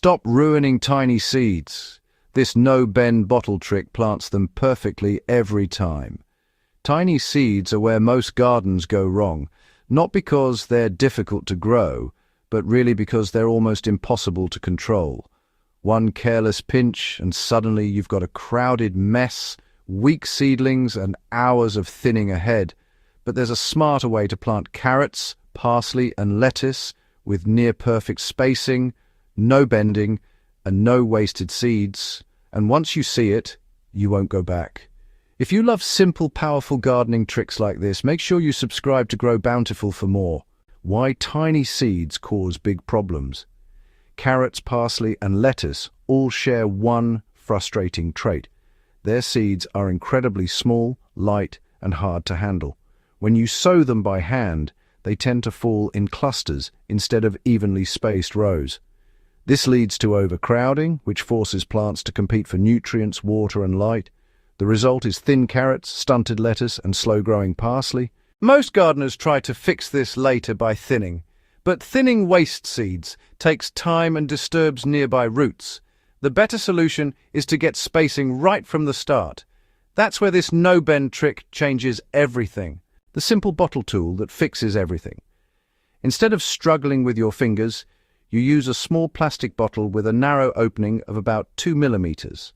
Stop ruining tiny seeds. This no-bend bottle trick plants them perfectly every time. Tiny seeds are where most gardens go wrong, not because they're difficult to grow, but really because they're almost impossible to control. One careless pinch and suddenly you've got a crowded mess, weak seedlings and hours of thinning ahead. But there's a smarter way to plant carrots, parsley and lettuce with near-perfect spacing, no bending, and no wasted seeds. And once you see it, you won't go back. If you love simple, powerful gardening tricks like this, make sure you subscribe to Grow Bountiful for more. Why tiny seeds cause big problems. Carrots, parsley, and lettuce all share one frustrating trait. Their seeds are incredibly small, light, and hard to handle. When you sow them by hand, they tend to fall in clusters instead of evenly spaced rows. This leads to overcrowding, which forces plants to compete for nutrients, water, and light. The result is thin carrots, stunted lettuce, and slow-growing parsley. Most gardeners try to fix this later by thinning, but thinning waste seeds takes time and disturbs nearby roots. The better solution is to get spacing right from the start. That's where this no-bend trick changes everything. The simple bottle tool that fixes everything. Instead of struggling with your fingers, you use a small plastic bottle with a narrow opening of about 2 millimeters.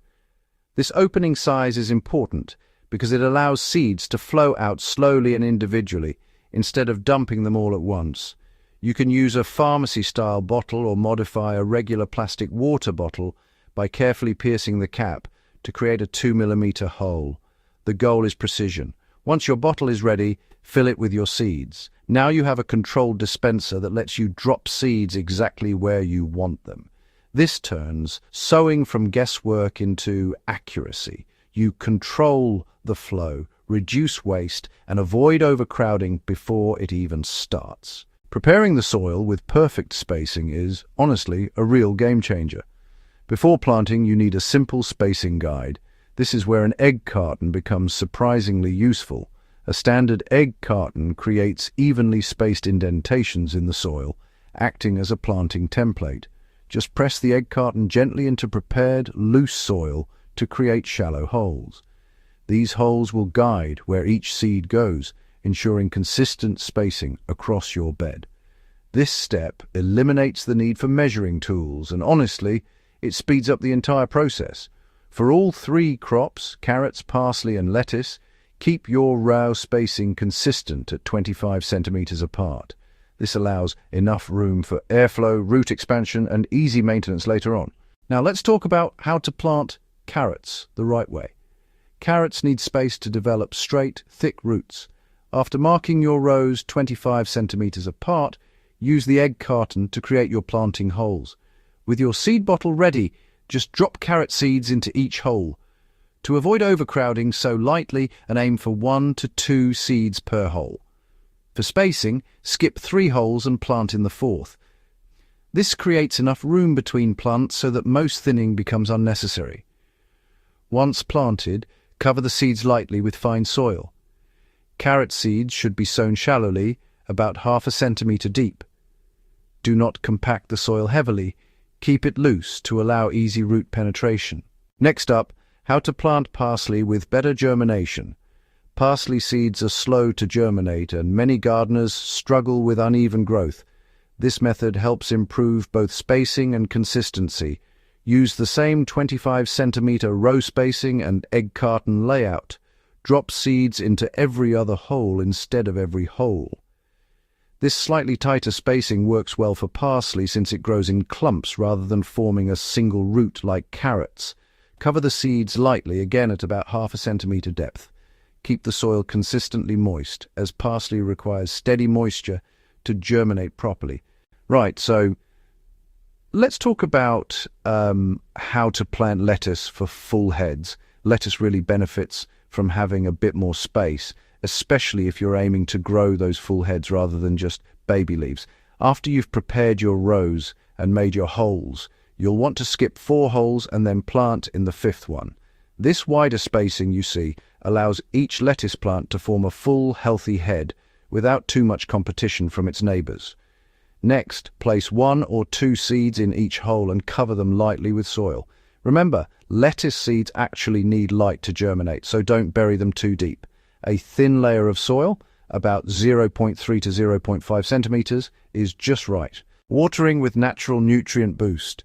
This opening size is important because it allows seeds to flow out slowly and individually instead of dumping them all at once. You can use a pharmacy-style bottle or modify a regular plastic water bottle by carefully piercing the cap to create a 2 millimeter hole. The goal is precision. Once your bottle is ready, fill it with your seeds. Now you have a controlled dispenser that lets you drop seeds exactly where you want them. This turns sowing from guesswork into accuracy. You control the flow, reduce waste, and avoid overcrowding before it even starts. Preparing the soil with perfect spacing is, honestly, a real game changer. Before planting, you need a simple spacing guide. This is where an egg carton becomes surprisingly useful. A standard egg carton creates evenly spaced indentations in the soil, acting as a planting template. Just press the egg carton gently into prepared, loose soil to create shallow holes. These holes will guide where each seed goes, ensuring consistent spacing across your bed. This step eliminates the need for measuring tools, and honestly, it speeds up the entire process. For all three crops, carrots, parsley, and lettuce, keep your row spacing consistent at 25 centimeters apart. This allows enough room for airflow, root expansion, and easy maintenance later on. Now let's talk about how to plant carrots the right way. Carrots need space to develop straight, thick roots. After marking your rows 25 centimeters apart, use the egg carton to create your planting holes. With your seed bottle ready, just drop carrot seeds into each hole. To avoid overcrowding, sow lightly and aim for 1 to 2 seeds per hole. For spacing, skip 3 holes and plant in the 4th. This creates enough room between plants so that most thinning becomes unnecessary. Once planted, cover the seeds lightly with fine soil. Carrot seeds should be sown shallowly, about 1/2 centimeter deep. Do not compact the soil heavily. Keep it loose to allow easy root penetration. Next up, how to plant parsley with better germination. Parsley seeds are slow to germinate and many gardeners struggle with uneven growth. This method helps improve both spacing and consistency. Use the same 25 centimeter row spacing and egg carton layout. Drop seeds into every other hole instead of every hole. This slightly tighter spacing works well for parsley since it grows in clumps rather than forming a single root like carrots. Cover the seeds lightly, again at about 1/2 centimeter depth. Keep the soil consistently moist, as parsley requires steady moisture to germinate properly. Right, so let's talk about how to plant lettuce for full heads. Lettuce really benefits from having a bit more space, especially if you're aiming to grow those full heads rather than just baby leaves. After you've prepared your rows and made your holes, you'll want to skip 4 holes and then plant in the 5th one. This wider spacing, you see, allows each lettuce plant to form a full, healthy head without too much competition from its neighbors. Next, place 1 or 2 seeds in each hole and cover them lightly with soil. Remember, lettuce seeds actually need light to germinate, so don't bury them too deep. A thin layer of soil, about 0.3 to 0.5 centimeters, is just right. Watering with natural nutrient boost.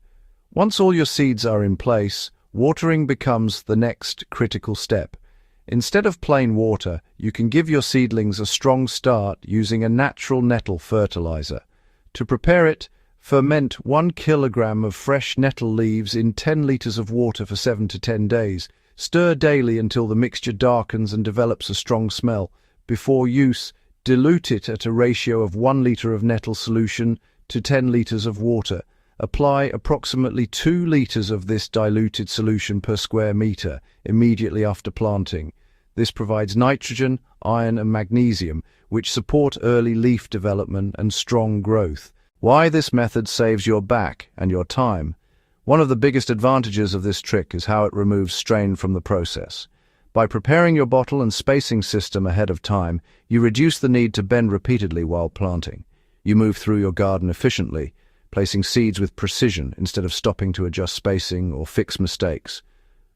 Once all your seeds are in place, watering becomes the next critical step. Instead of plain water, you can give your seedlings a strong start using a natural nettle fertilizer. To prepare it, ferment 1 kilogram of fresh nettle leaves in 10 liters of water for 7 to 10 days. Stir daily until the mixture darkens and develops a strong smell. Before use, dilute it at a ratio of 1 liter of nettle solution to 10 liters of water. Apply approximately 2 liters of this diluted solution per square meter immediately after planting. This provides nitrogen, iron and magnesium, which support early leaf development and strong growth. Why this method saves your back and your time? One of the biggest advantages of this trick is how it removes strain from the process. By preparing your bottle and spacing system ahead of time, you reduce the need to bend repeatedly while planting. You move through your garden efficiently, placing seeds with precision instead of stopping to adjust spacing or fix mistakes.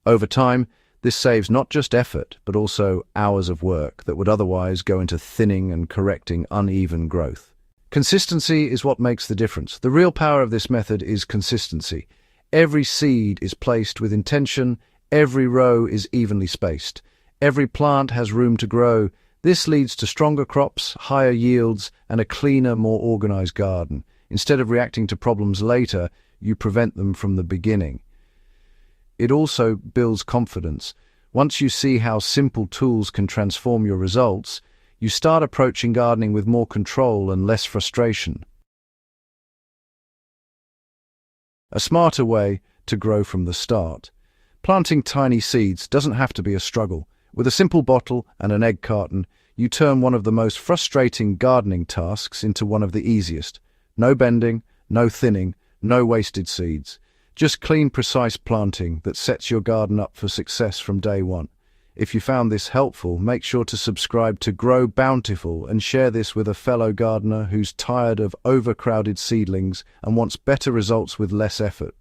Over time, this saves not just effort, but also hours of work that would otherwise go into thinning and correcting uneven growth. Consistency is what makes the difference. The real power of this method is consistency. Every seed is placed with intention, every row is evenly spaced. Every plant has room to grow. This leads to stronger crops, higher yields, and a cleaner, more organized garden. Instead of reacting to problems later, you prevent them from the beginning. It also builds confidence. Once you see how simple tools can transform your results, you start approaching gardening with more control and less frustration. A smarter way to grow from the start. Planting tiny seeds doesn't have to be a struggle. With a simple bottle and an egg carton, you turn one of the most frustrating gardening tasks into one of the easiest. No bending, no thinning, no wasted seeds. Just clean, precise planting that sets your garden up for success from day one. If you found this helpful, make sure to subscribe to Grow Bountiful and share this with a fellow gardener who's tired of overcrowded seedlings and wants better results with less effort.